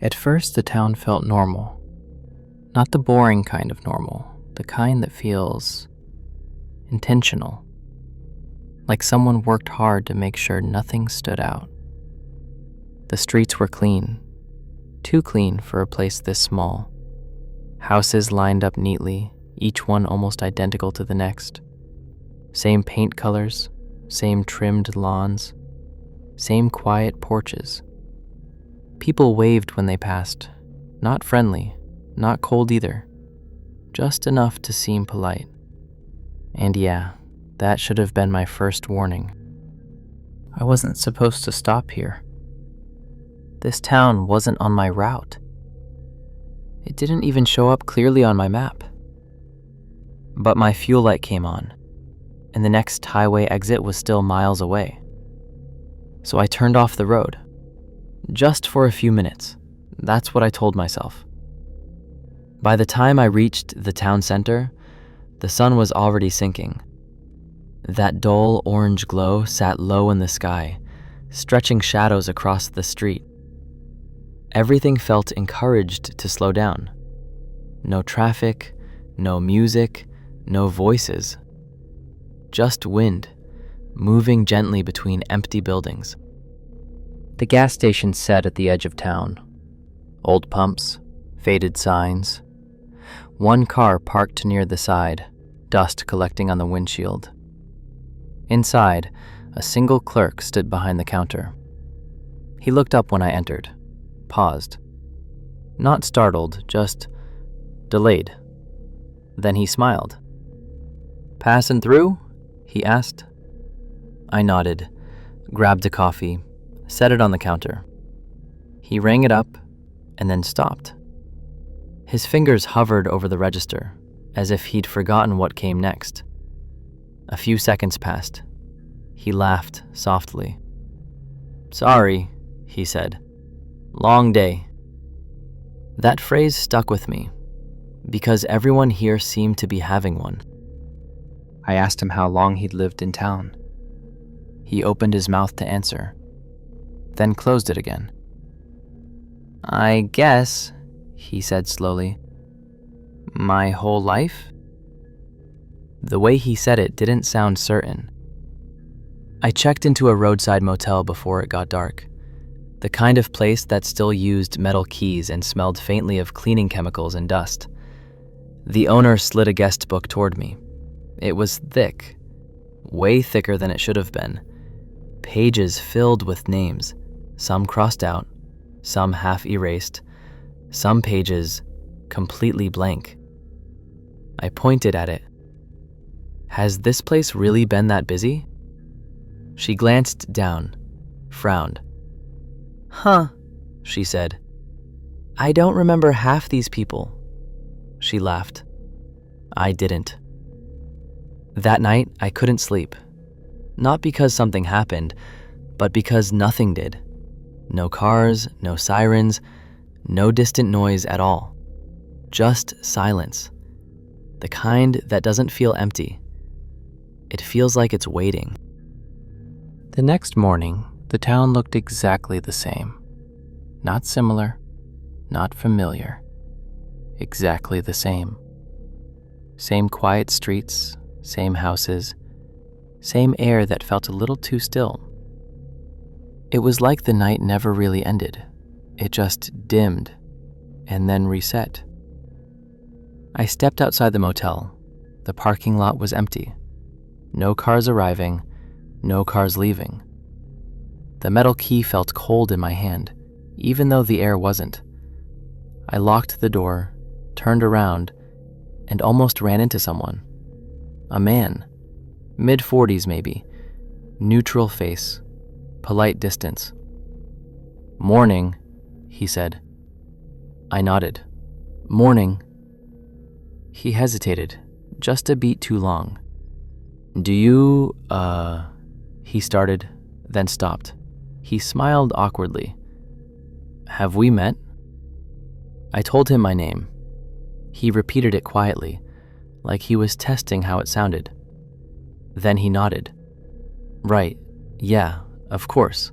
At first, the town felt normal. Not the boring kind of normal, the kind that feels intentional. Like someone worked hard to make sure nothing stood out. The streets were clean, too clean for a place this small. Houses lined up neatly, each one almost identical to the next. Same paint colors, same trimmed lawns, same quiet porches. People waved when they passed, not friendly, not cold either, just enough to seem polite. And yeah, that should have been my first warning. I wasn't supposed to stop here. This town wasn't on my route. It didn't even show up clearly on my map. But my fuel light came on, and the next highway exit was still miles away. So I turned off the road. Just for a few minutes. That's what I told myself. By the time I reached the town center, the sun was already sinking. That dull orange glow sat low in the sky, stretching shadows across the street. Everything felt encouraged to slow down. No traffic, no music, no voices. Just wind, moving gently between empty buildings. The gas station sat at the edge of town. Old pumps, faded signs. One car parked near the side, dust collecting on the windshield. Inside, a single clerk stood behind the counter. He looked up when I entered, paused. Not startled, just delayed. Then he smiled. "Passing through?" he asked. I nodded, grabbed a coffee, set it on the counter. He rang it up and then stopped. His fingers hovered over the register, as if he'd forgotten what came next. A few seconds passed. He laughed softly. "Sorry," he said. "Long day." That phrase stuck with me, because everyone here seemed to be having one. I asked him how long he'd lived in town. He opened his mouth to answer, then closed it again. "I guess," he said slowly, "my whole life?" The way he said it didn't sound certain. I checked into a roadside motel before it got dark, the kind of place that still used metal keys and smelled faintly of cleaning chemicals and dust. The owner slid a guest book toward me. It was thick, way thicker than it should have been. Pages filled with names, some crossed out, some half erased, some pages completely blank. I pointed at it. "Has this place really been that busy?" She glanced down, frowned. "Huh," she said. "I don't remember half these people." She laughed. I didn't. That night, I couldn't sleep. Not because something happened, but because nothing did. No cars, no sirens, no distant noise at all. Just silence. The kind that doesn't feel empty. It feels like it's waiting. The next morning, the town looked exactly the same. Not similar, not familiar. Exactly the same. Same quiet streets, same houses, same air that felt a little too still. It was like the night never really ended. It just dimmed and then reset. I stepped outside the motel. The parking lot was empty. No cars arriving, no cars leaving. The metal key felt cold in my hand, even though the air wasn't. I locked the door, turned around, and almost ran into someone. A man, mid-40s maybe, neutral face, polite distance. "Morning," he said. I nodded. "Morning." He hesitated, just a beat too long. "Do you, he started, then stopped. He smiled awkwardly. "Have we met?" I told him my name. He repeated it quietly, like he was testing how it sounded. Then he nodded. "Right, yeah, of course."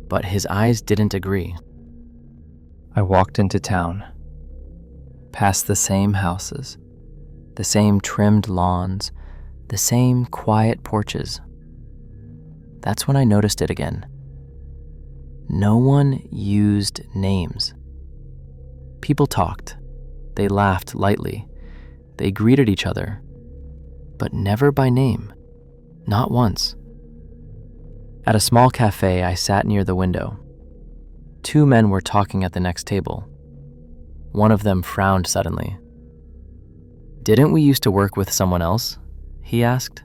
But his eyes didn't agree. I walked into town, past the same houses, the same trimmed lawns, the same quiet porches. That's when I noticed it again. No one used names. People talked. They laughed lightly. They greeted each other, but never by name. Not once. At a small cafe, I sat near the window. 2 men were talking at the next table. One of them frowned suddenly. "Didn't we used to work with someone else?" he asked.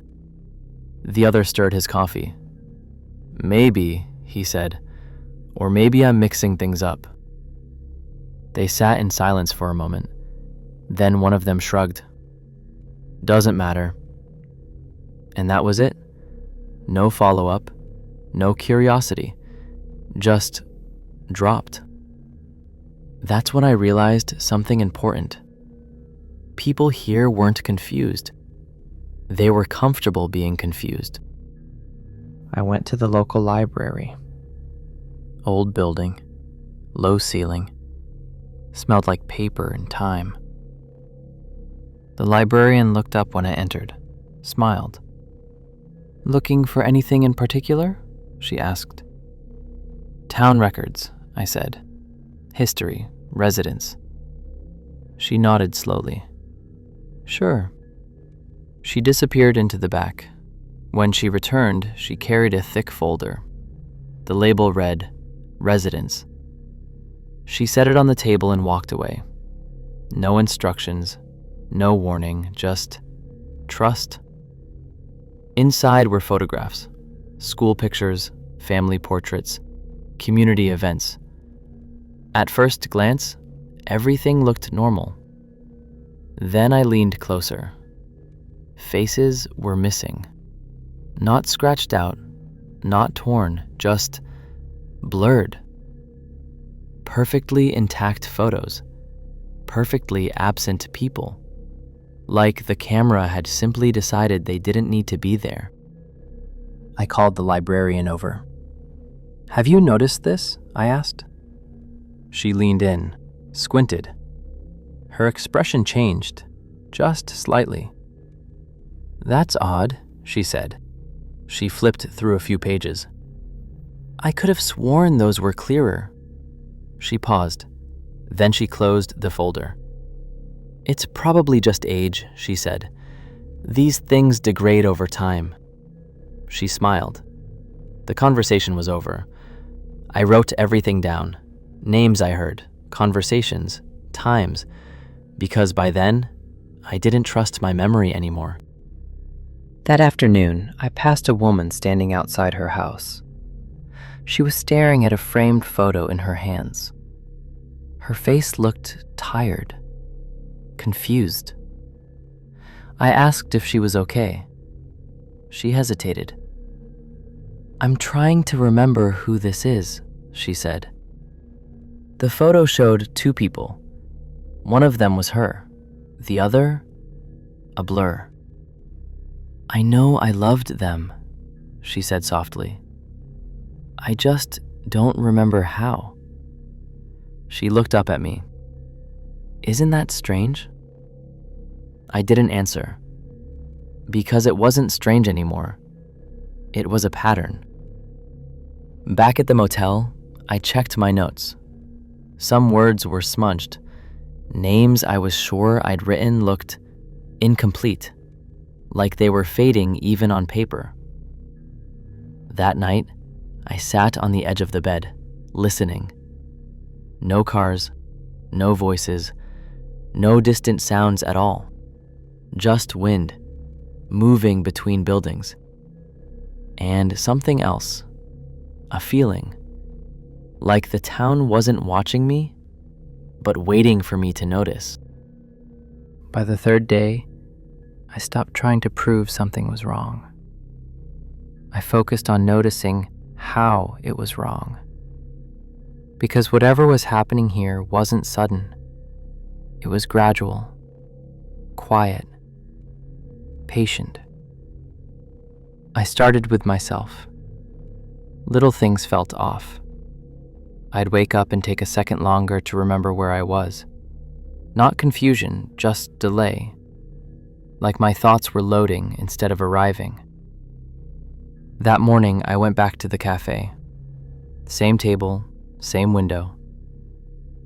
The other stirred his coffee. "Maybe," he said, "or maybe I'm mixing things up." They sat in silence for a moment. Then one of them shrugged. "Doesn't matter." And that was it. No follow-up, no curiosity, just dropped. That's when I realized something important. People here weren't confused. They were comfortable being confused. I went to the local library. Old building, low ceiling, smelled like paper and time. The librarian looked up when I entered, smiled. "Looking for anything in particular?" she asked. "Town records," I said. "History, residents." She nodded slowly. "Sure." She disappeared into the back. When she returned, she carried a thick folder. The label read, "Residents." She set it on the table and walked away. No instructions, no warning, just trust. Inside were photographs, school pictures, family portraits, community events. At first glance, everything looked normal. Then I leaned closer. Faces were missing. Not scratched out, not torn, just blurred. Perfectly intact photos, perfectly absent people. Like the camera had simply decided they didn't need to be there. I called the librarian over. "Have you noticed this?" I asked. She leaned in, squinted. Her expression changed, just slightly. "That's odd," she said. She flipped through a few pages. "I could have sworn those were clearer." She paused. Then she closed the folder. "It's probably just age," she said. "These things degrade over time." She smiled. The conversation was over. I wrote everything down. Names I heard, conversations, times, because by then, I didn't trust my memory anymore. That afternoon, I passed a woman standing outside her house. She was staring at a framed photo in her hands. Her face looked tired, confused. I asked if she was okay. She hesitated. "I'm trying to remember who this is," she said. The photo showed 2 people. One of them was her, the other, a blur. "I know I loved them," she said softly. "I just don't remember how." She looked up at me. "Isn't that strange?" I didn't answer. Because it wasn't strange anymore. It was a pattern. Back at the motel, I checked my notes. Some words were smudged. Names I was sure I'd written looked incomplete, like they were fading even on paper. That night, I sat on the edge of the bed, listening. No cars, no voices, no distant sounds at all. Just wind, moving between buildings. And something else, a feeling, like the town wasn't watching me, but waiting for me to notice. By the 3rd day, I stopped trying to prove something was wrong. I focused on noticing how it was wrong. Because whatever was happening here wasn't sudden. It was gradual, quiet, patient. I started with myself. Little things felt off. I'd wake up and take a second longer to remember where I was. Not confusion, just delay. Like my thoughts were loading instead of arriving. That morning, I went back to the cafe. Same table, same window.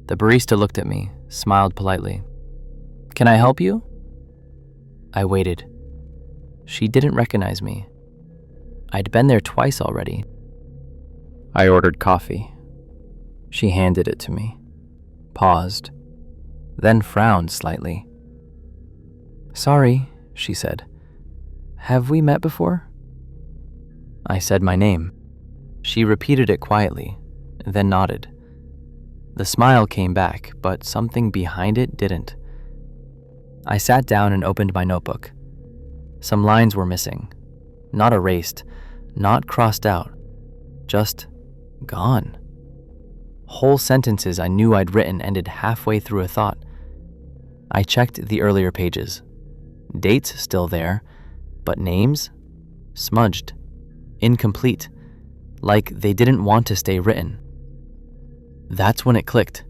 The barista looked at me, smiled politely. "Can I help you?" I waited. She didn't recognize me. I'd been there twice already. I ordered coffee. She handed it to me, paused, then frowned slightly. "Sorry," she said. "Have we met before?" I said my name. She repeated it quietly, then nodded. The smile came back, but something behind it didn't. I sat down and opened my notebook. Some lines were missing. Not erased, not crossed out, just gone. Whole sentences I knew I'd written ended halfway through a thought. I checked the earlier pages. Dates still there, but names? Smudged. Incomplete. Like they didn't want to stay written. That's when it clicked.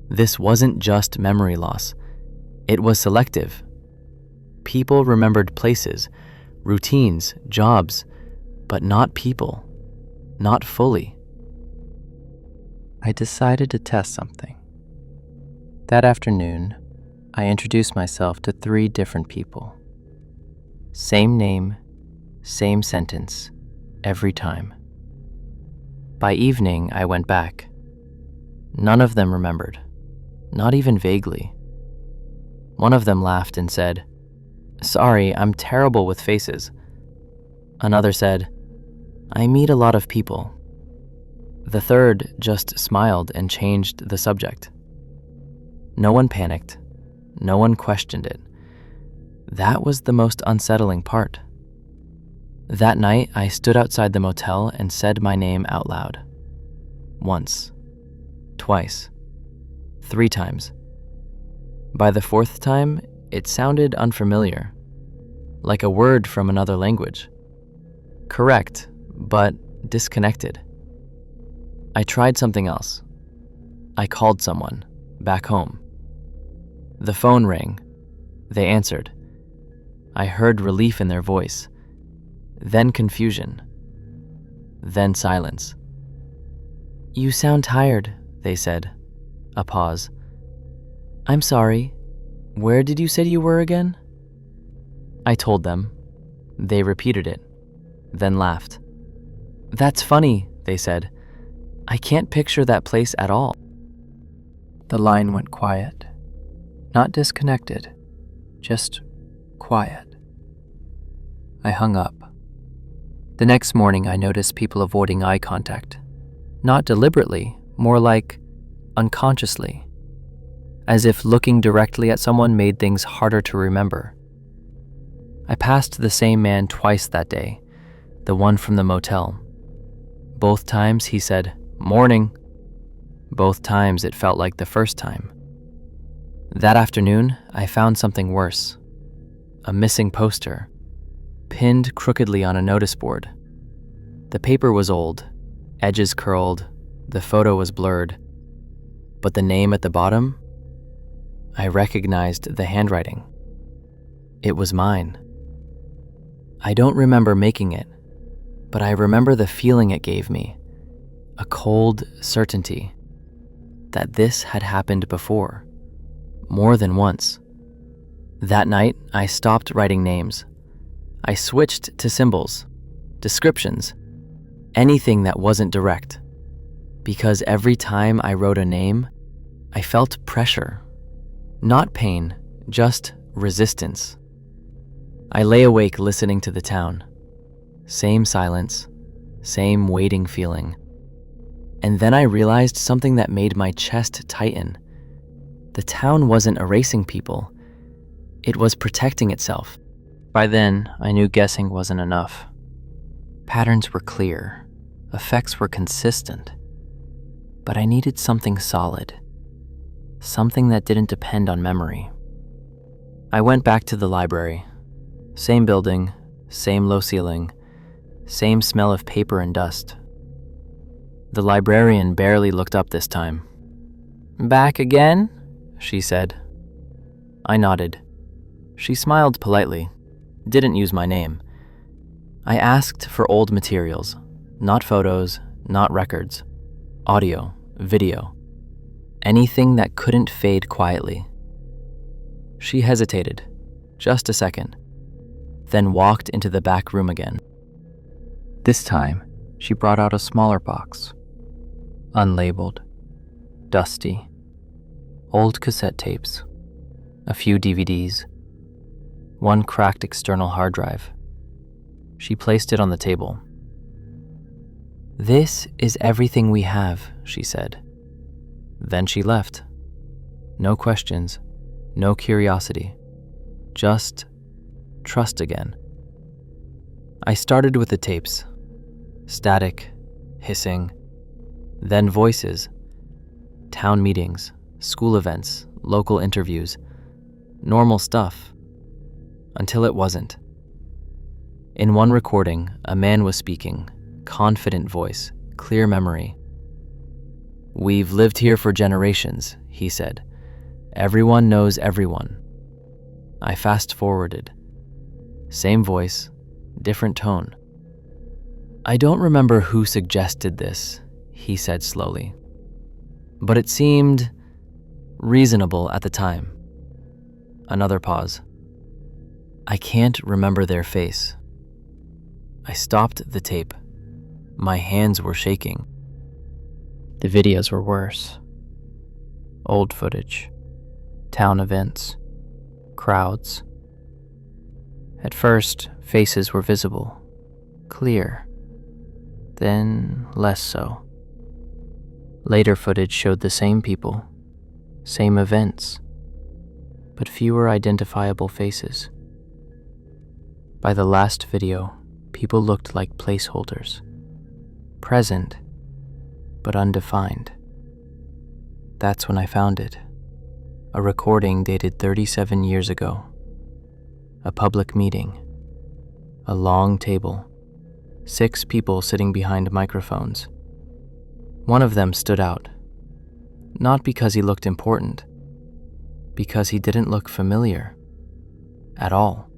This wasn't just memory loss. It was selective. People remembered places, routines, jobs, but not people. Not fully. I decided to test something. That afternoon, I introduced myself to 3 different people. Same name, same sentence, every time. By evening, I went back. None of them remembered, not even vaguely. One of them laughed and said, "Sorry, I'm terrible with faces." Another said, "I meet a lot of people." The third just smiled and changed the subject. No one panicked. No one questioned it. That was the most unsettling part. That night, I stood outside the motel and said my name out loud. Once. Twice. 3 times. By the 4th time, it sounded unfamiliar, like a word from another language. Correct, but disconnected. I tried something else. I called someone, back home. The phone rang. They answered. I heard relief in their voice, then confusion, then silence. "You sound tired," they said. A pause. "I'm sorry. Where did you say you were again?" I told them. They repeated it, then laughed. "That's funny," they said. "I can't picture that place at all." The line went quiet. Not disconnected, just quiet. I hung up. The next morning, I noticed people avoiding eye contact. Not deliberately, more like unconsciously. As if looking directly at someone made things harder to remember. I passed the same man twice that day, the one from the motel. Both times he said, "Morning." Both times it felt like the first time. That afternoon, I found something worse. A missing poster, pinned crookedly on a notice board. The paper was old, edges curled, the photo was blurred. But the name at the bottom? I recognized the handwriting. It was mine. I don't remember making it, but I remember the feeling it gave me. A cold certainty that this had happened before. More than once. That night, I stopped writing names. I switched to symbols, descriptions, anything that wasn't direct. Because every time I wrote a name, I felt pressure. Not pain, just resistance. I lay awake listening to the town. Same silence, same waiting feeling. And then I realized something that made my chest tighten. The town wasn't erasing people. It was protecting itself. By then, I knew guessing wasn't enough. Patterns were clear. Effects were consistent. But I needed something solid. Something that didn't depend on memory. I went back to the library. Same building, same low ceiling, same smell of paper and dust. The librarian barely looked up this time. "Back again?" she said. I nodded. She smiled politely, didn't use my name. I asked for old materials, not photos, not records, audio, video, anything that couldn't fade quietly. She hesitated, just a second, then walked into the back room again. This time, she brought out a smaller box, unlabeled, dusty, old cassette tapes, a few DVDs, one cracked external hard drive. She placed it on the table. "This is everything we have," she said. Then she left. No questions, no curiosity, just trust again. I started with the tapes. Static, hissing, then voices, town meetings, school events, local interviews, normal stuff, until it wasn't. In one recording, a man was speaking, confident voice, clear memory. "We've lived here for generations," he said. "Everyone knows everyone." I fast-forwarded. Same voice, different tone. "I don't remember who suggested this," he said slowly. "But it seemed reasonable at the time." Another pause. "I can't remember their face." I stopped the tape. My hands were shaking. The videos were worse. Old footage, town events, crowds. At first, faces were visible, clear, then less so. Later footage showed the same people, same events, but fewer identifiable faces. By the last video, people looked like placeholders, present, but undefined. That's when I found it. A recording dated 37 years ago. A public meeting. A long table. 6 people sitting behind microphones. One of them stood out. Not because he looked important, because he didn't look familiar. At all.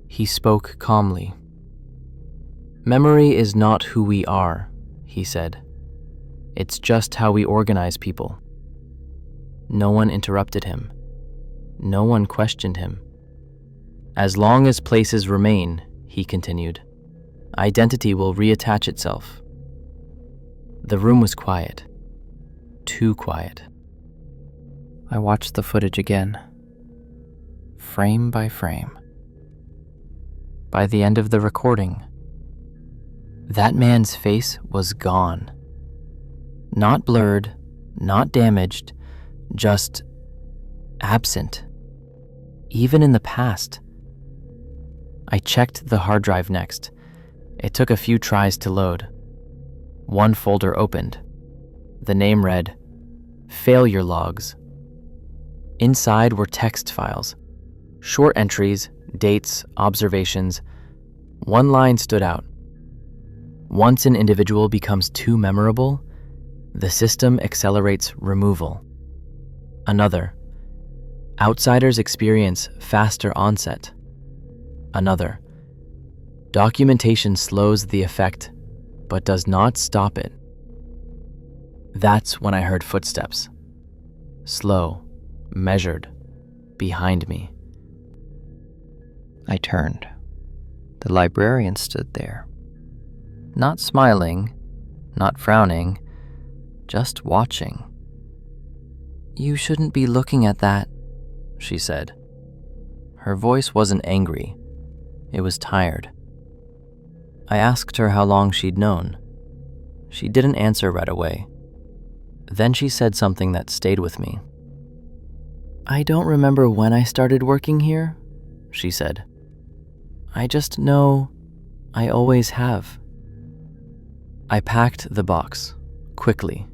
He spoke calmly. "Memory is not who we are," he said. "It's just how we organize people." No one interrupted him. No one questioned him. "As long as places remain," he continued, "identity will reattach itself." The room was quiet. Too quiet. I watched the footage again, frame by frame. By the end of the recording, that man's face was gone. Not blurred, not damaged, just absent. Even in the past. I checked the hard drive next. It took a few tries to load. One folder opened. The name read, "Failure Logs." Inside were text files, short entries, dates, observations. One line stood out. "Once an individual becomes too memorable, the system accelerates removal." Another, "Outsiders experience faster onset." Another, "Documentation slows the effect, but does not stop it." That's when I heard footsteps. Slow, measured, behind me. I turned. The librarian stood there. Not smiling, not frowning, just watching. "You shouldn't be looking at that," she said. Her voice wasn't angry. It was tired. I asked her how long she'd known. She didn't answer right away. Then she said something that stayed with me. "I don't remember when I started working here," she said. "I just know I always have." I packed the box, quickly.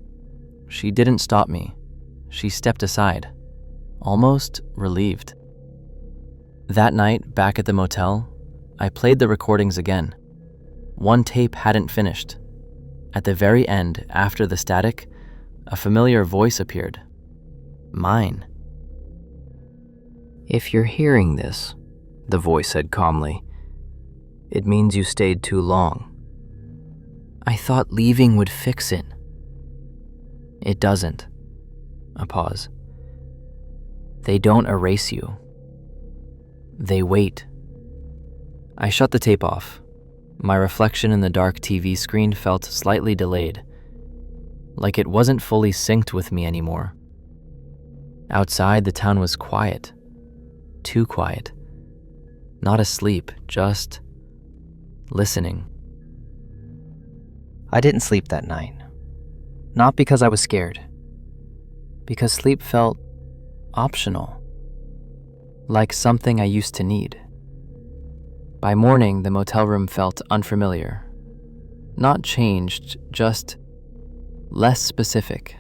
She didn't stop me. She stepped aside, almost relieved. That night, back at the motel, I played the recordings again. One tape hadn't finished. At the very end, after the static, a familiar voice appeared. Mine. "If you're hearing this," the voice said calmly, "it means you stayed too long. I thought leaving would fix it." "It doesn't." A pause. "They don't erase you. They wait." I shut the tape off. My reflection in the dark TV screen felt slightly delayed, like it wasn't fully synced with me anymore. Outside, the town was quiet. Too quiet. Not asleep, just listening. I didn't sleep that night. Not because I was scared. Because sleep felt optional. Like something I used to need. By morning, the motel room felt unfamiliar. Not changed, just less specific.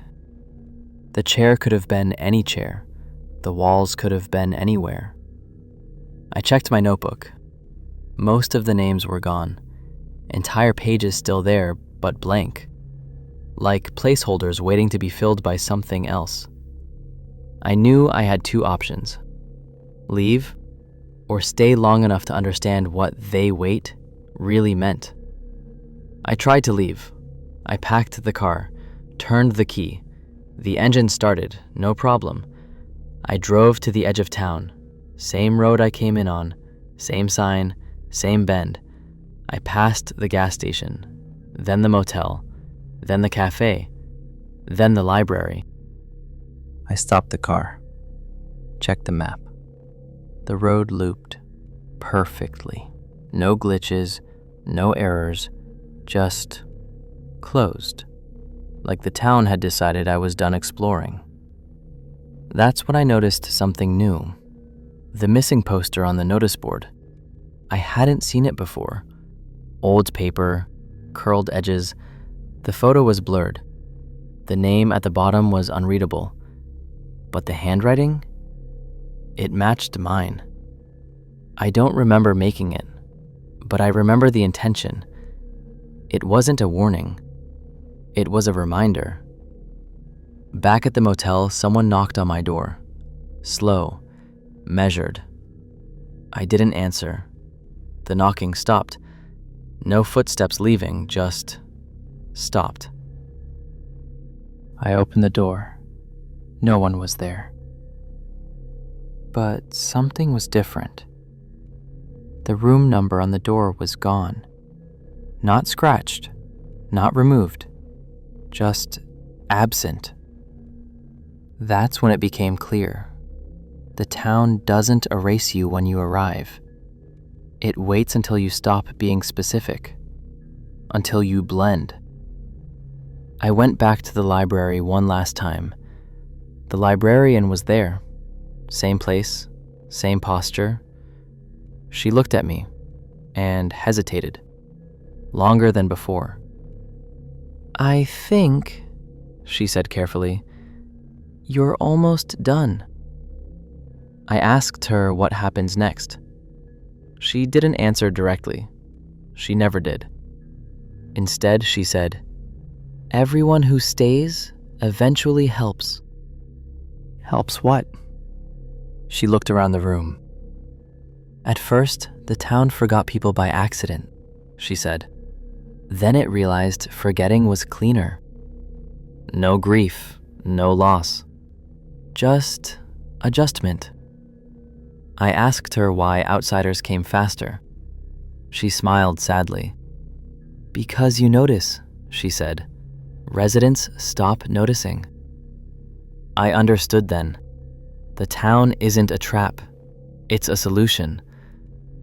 The chair could have been any chair. The walls could have been anywhere. I checked my notebook. Most of the names were gone. Entire pages still there, but blank. Like placeholders waiting to be filled by something else. I knew I had two options. Leave, or stay long enough to understand what "they wait" really meant. I tried to leave. I packed the car, turned the key. The engine started, no problem. I drove to the edge of town. Same road I came in on, same sign, same bend. I passed the gas station, then the motel, then the cafe, then the library. I stopped the car, checked the map. The road looped perfectly. No glitches, no errors, just closed. Like the town had decided I was done exploring. That's when I noticed something new. The missing poster on the notice board. I hadn't seen it before. Old paper, curled edges. The photo was blurred. The name at the bottom was unreadable. But the handwriting? It matched mine. I don't remember making it, but I remember the intention. It wasn't a warning. It was a reminder. Back at the motel, someone knocked on my door. Slow, measured. I didn't answer. The knocking stopped. No footsteps leaving, just stopped. I opened the door. No one was there. But something was different. The room number on the door was gone. Not scratched, not removed, just absent. That's when it became clear. The town doesn't erase you when you arrive. It waits until you stop being specific, until you blend. I went back to the library one last time. The librarian was there. Same place, same posture. She looked at me and hesitated, longer than before. "I think," she said carefully, "you're almost done." I asked her what happens next. She didn't answer directly. She never did. Instead, she said, "Everyone who stays eventually helps." "Helps what?" She looked around the room. "At first, the town forgot people by accident," she said. Then it realized forgetting was cleaner. No grief, no loss. Just adjustment. I asked her why outsiders came faster. She smiled sadly. "Because you notice," she said. "Residents stop noticing." I understood then. The town isn't a trap. It's a solution.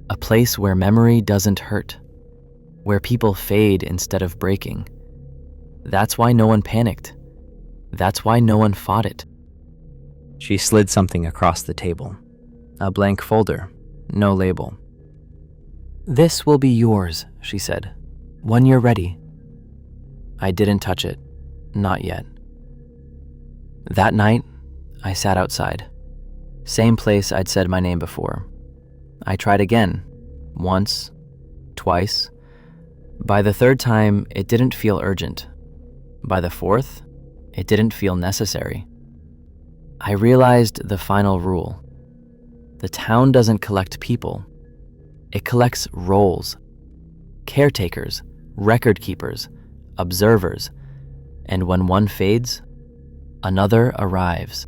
A place where memory doesn't hurt. Where people fade instead of breaking. That's why no one panicked. That's why no one fought it. She slid something across the table. A blank folder, no label. "This will be yours," she said, "when you're ready." I didn't touch it, not yet. That night, I sat outside. Same place I'd said my name before. I tried again, once, twice. By the third time, it didn't feel urgent. By the fourth, it didn't feel necessary. I realized the final rule. The town doesn't collect people. It collects roles. Caretakers, record keepers, observers, and when one fades, another arrives.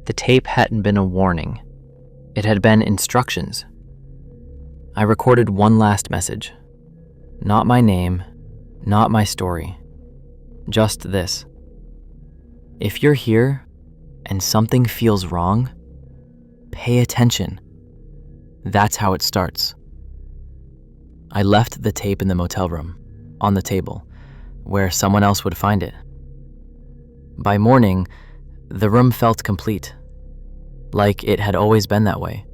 The tape hadn't been a warning. It had been instructions. I recorded one last message. Not my name, not my story. Just this. If you're here and something feels wrong, pay attention. That's how it starts. I left the tape in the motel room, on the table, where someone else would find it. By morning, the room felt complete, like it had always been that way.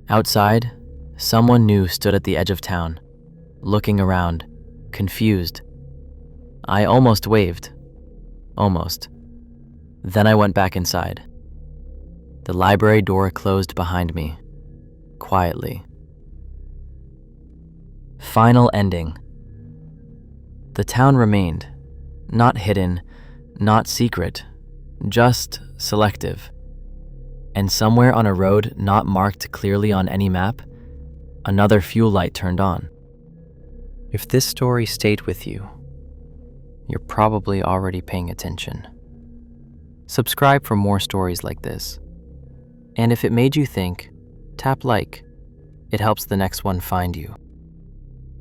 Outside, someone new stood at the edge of town, looking around, confused. I almost waved. Almost. Then I went back inside. The library door closed behind me, quietly. Final ending. The town remained, not hidden, not secret, just selective. And somewhere on a road not marked clearly on any map, another fuel light turned on. If this story stayed with you, you're probably already paying attention. Subscribe for more stories like this. And if it made you think, tap like. It helps the next one find you.